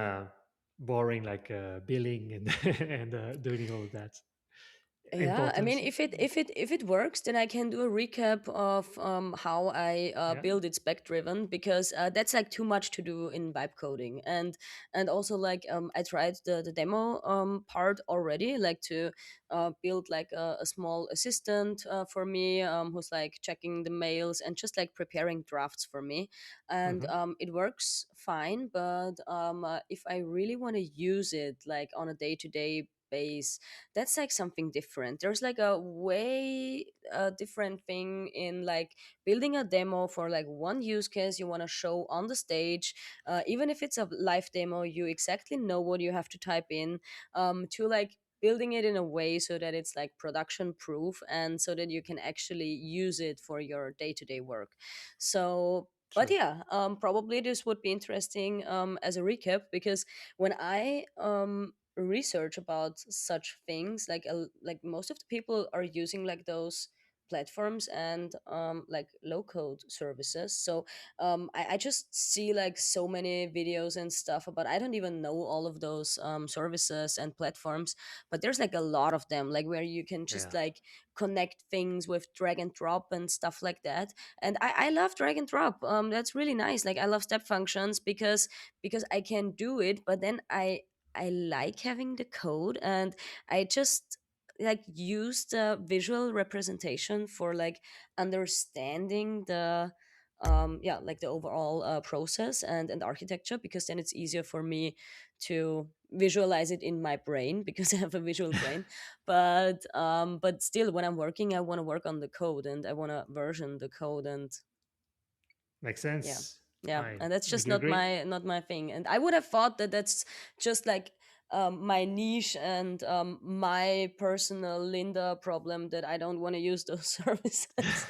boring like billing and and doing all of that. Yeah, I mean, importance. if it works, then I can do a recap of how I Yeah. build it spec driven, because that's like too much to do in vibe coding. And also, like, I tried the demo part already, like to build like a small assistant for me, who's like checking the mails and just like preparing drafts for me, and Hmm. it works fine. But if I really want to use it like on a day to day base, that's like something different. There's like a way different thing in like building a demo for like one use case you want to show on the stage. Even if it's a live demo, you exactly know what you have to type in, to like building it in a way so that it's like production proof, and so that you can actually use it for your day-to-day work. So but True. yeah, probably this would be interesting as a recap, because when I research about such things, like most of the people are using like those platforms and like low code services. So I just see like so many videos and stuff about, I don't even know all of those services and platforms, but there's like a lot of them, like where you can just Yeah. like connect things with drag and drop and stuff like that. And I love drag and drop. That's really nice. Like I love step functions because I can do it, but then I like having the code, and I just like use the visual representation for like understanding the yeah, like the overall process and architecture, because then it's easier for me to visualize it in my brain because I have a visual brain. But still, when I'm working, I want to work on the code, and I want to version the code. And Makes yeah, sense. yeah, I and that's I just do not agree. my thing. And I would have thought that that's just like my niche and my personal Linda problem, that I don't want to use those services.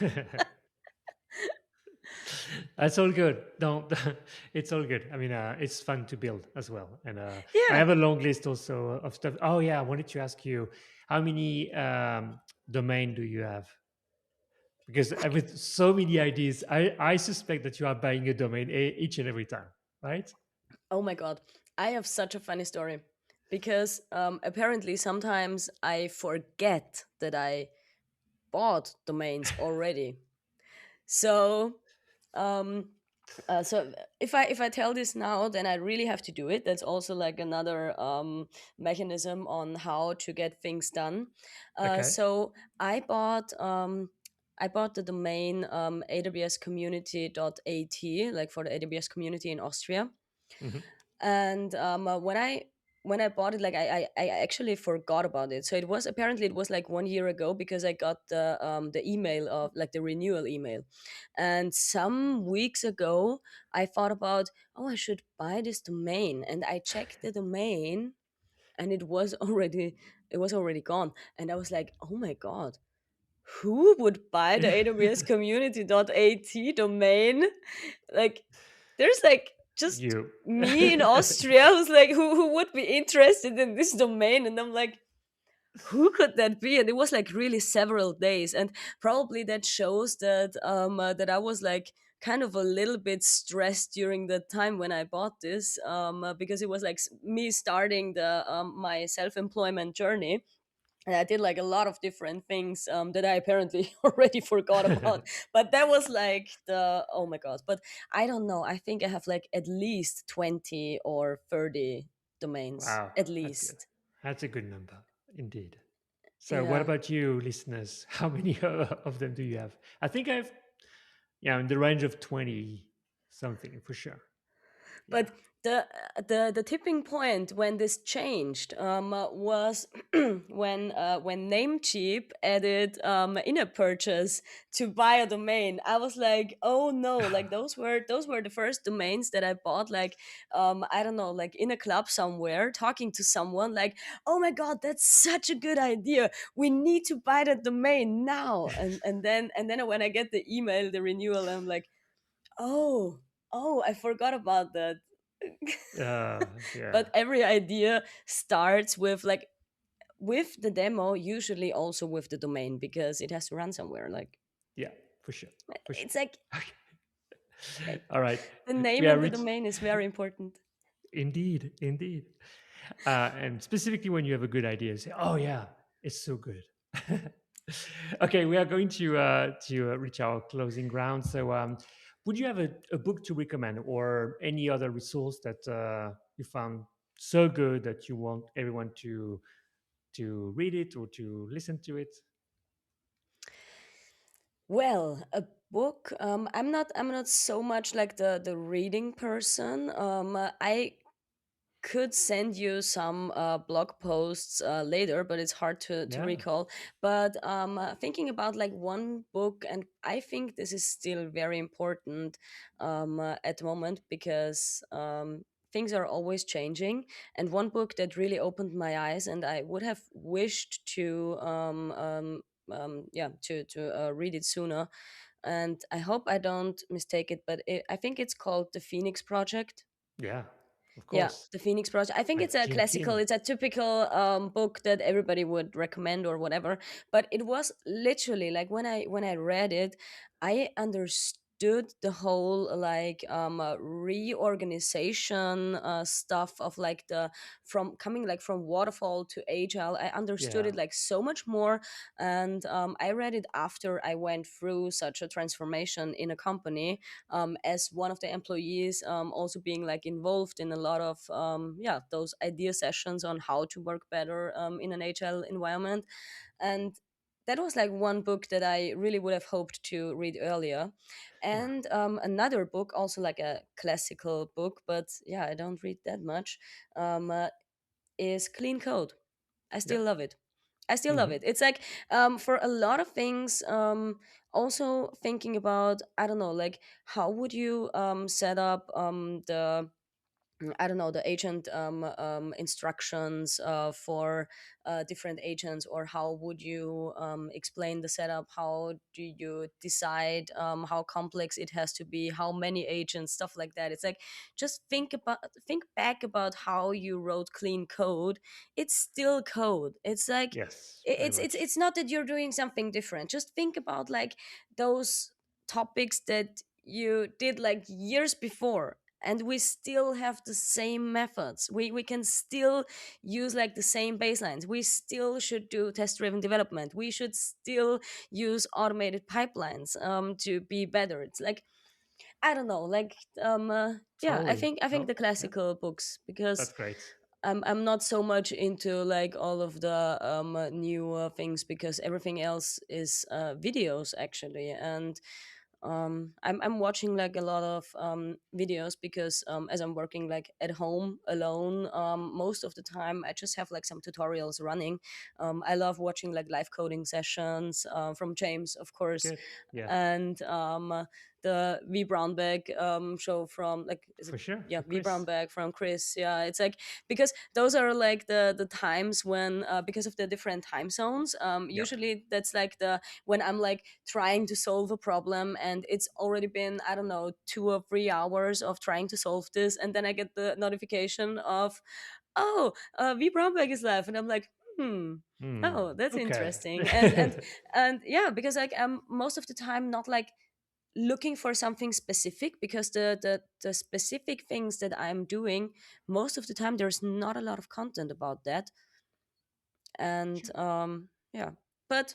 That's all good. Don't. It's all good. I mean, it's fun to build as well, and I Yeah. have a long list also of stuff. Oh yeah, I wanted to ask you, how many domain do you have? Because with so many ideas, I suspect that you are buying a domain each and every time, right? Oh my god, I have such a funny story, because apparently sometimes I forget that I bought domains already. So um so if I tell this now, then I really have to do it. That's also like another mechanism on how to get things done. Okay. So I bought the domain awscommunity.at, like for the AWS community in Austria. Hmm. And when I bought it, like I actually forgot about it. So it was, apparently it was like 1 year ago, because I got the email of like the renewal email. And some weeks ago I thought about, oh, I should buy this domain, and I checked the domain, and it was already gone. And I was like, oh my god, who would buy the AWS community.at domain? Like, there's like just You. me in Austria who's like, who would be interested in this domain. And I'm like, who could that be? And it was like really several days, and probably that shows that that I was like kind of a little bit stressed during the time when I bought this, because it was like me starting the my self-employment journey. And I did like a lot of different things that I apparently already forgot about. But that was like the, oh my god. But I don't know. I think I have like at least 20 or 30 domains, Wow, at that's good. least. That's a good number, indeed. So, what Yeah. about you, listeners? How many of them do you have? I think I've, yeah, in the range of 20 something for sure. Yeah. But the tipping point when this changed was when Namecheap added in-app purchase to buy a domain. I was like, oh no, like those were the first domains that I bought, like I don't know, like in a club somewhere talking to someone, like, oh my god, that's such a good idea, we need to buy that domain now. And then when I get the email, the renewal, I'm like, oh, I forgot about that. Yeah. But every idea starts with like, with the demo, usually also with the domain, because it has to run somewhere. Like, Yeah, for sure. For sure. it's like Okay. All right. the We name are and the rich. domain is very important. Indeed. Indeed. And specifically when you have a good idea, say, oh, yeah, it's so good. Okay, we are going to reach our closing ground. So, would you have a book to recommend, or any other resource that you found so good that you want everyone to read it or to listen to it? Well, a book. I'm not so much like the reading person. I could send you some blog posts later, but it's hard to Yeah, recall. But thinking about like one book, and I think this is still very important at the moment because things are always changing. And one book that really opened my eyes, and I would have wished to. Yeah, to read it sooner, and I hope I don't mistake it, but I think it's called The Phoenix Project. yeah, of Yeah, course. The Phoenix Project. I think By it's a Jim classical, King. it's a typical book that everybody would recommend or whatever. But it was literally like when I read it, I understood the whole like reorganization stuff of like the from coming like from waterfall to agile. I understood Yeah, it like so much more, and I read it after I went through such a transformation in a company, as one of the employees, also being like involved in a lot of yeah, those idea sessions on how to work better in an agile environment. And that was like one book that I really would have hoped to read earlier. yeah, And another book, also like a classical book, but yeah, I don't read that much, is Clean Code. I yeah. still love it. I still love Hmm. it. It's like for a lot of things, also thinking about, I don't know, like how would you set up the I don't know, the agent instructions for different agents, or how would you explain the setup? How do you decide how complex it has to be? How many agents? Stuff like that. It's like just think back about how you wrote clean code. It's still code. It's like Yes, i- very it's it's much. it's not that you're doing something different. Just think about like those topics that you did like years before, and we still have the same methods. We can still use like the same baselines. We still should do test driven development. We should still use automated pipelines to be better. It's like, I don't know, like yeah, i Totally. think i think No, the yeah, classical books, because that's great. I'm not so much into like all of the new things, because everything else is videos actually. And I'm watching like a lot of videos, because as I'm working like at home alone, most of the time I just have like some tutorials running. I love watching like live coding sessions from James, of course, Good. Yeah, and the V Brownback show from like, is it, for sure. yeah, For V Chris. Brownback from Chris. Yeah, it's like, because those are like the times when because of the different time zones, Yeah. usually that's like the when I'm like trying to solve a problem, and it's already been, I don't know, 2 or 3 hours of trying to solve this, and then I get the notification of, oh, V Brownback is live, and I'm like, hmm. Hmm. Oh, that's Okay. interesting. And yeah, because like I'm most of the time not like looking for something specific, because the specific things that I'm doing, most of the time there's not a lot of content about that. And Sure. yeah, but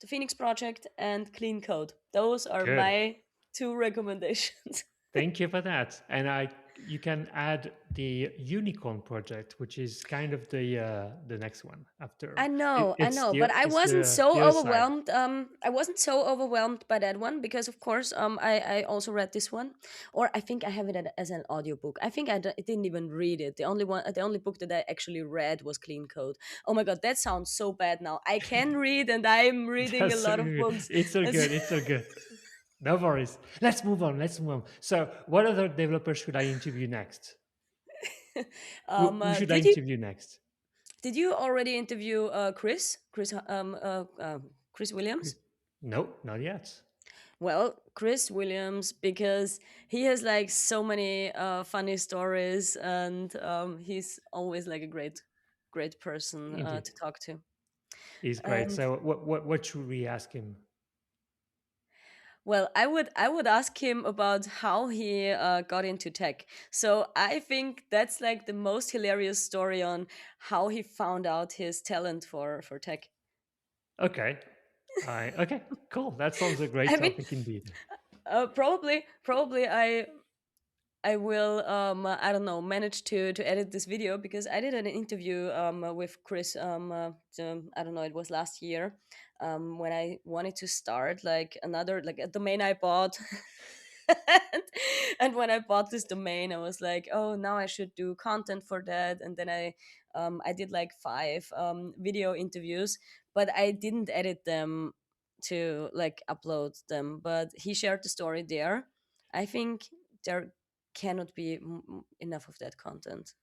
the Phoenix Project and Clean Code, those are Good. my two recommendations. Thank you for that. And you can add the Unicorn project, which is kind of the next one after. I It's know, but I it's wasn't the so other side. overwhelmed. I wasn't so overwhelmed by that one, because, of course, I also read this one, or I think I have it as an audiobook. I think I didn't even read it. The only book that I actually read was Clean Code. Oh my god, that sounds so bad now. I can read, and I'm reading a That's so lot of good. books. It's so As- good. It's so good. No worries. Let's move on. Let's move on. So, what other developers should I interview next? Who should I did you interview next? already interview Chris Williams? Chris? No, not yet. Well, Chris Williams, because he has like so many funny stories, and he's always like a great person Indeed, to talk to. he's great. And So, what should we ask him? well, I would ask him about how he got into tech. So I think that's like the most hilarious story on how he found out his talent for tech. Okay. Okay. Cool. That sounds a great I mean, topic indeed. probably I will I don't know, manage to edit this video, because I did an interview with Chris I don't know, it was last year, when I wanted to start like another, like a domain I bought. and, and when I bought this domain, I was like, oh, now I should do content for that. And then I did like 5 video interviews, but I didn't edit them to like upload them. But he shared the story there. I think there cannot be enough of that content.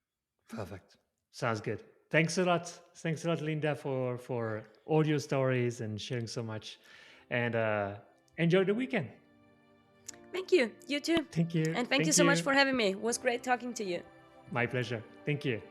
Perfect. Sounds good. Thanks a lot. Thanks a lot, Linda, for audio stories and sharing so much. And enjoy the weekend. Thank you. You too. Thank you. And thank you Thank so much you. for having me. It was great talking to you. My pleasure. Thank you.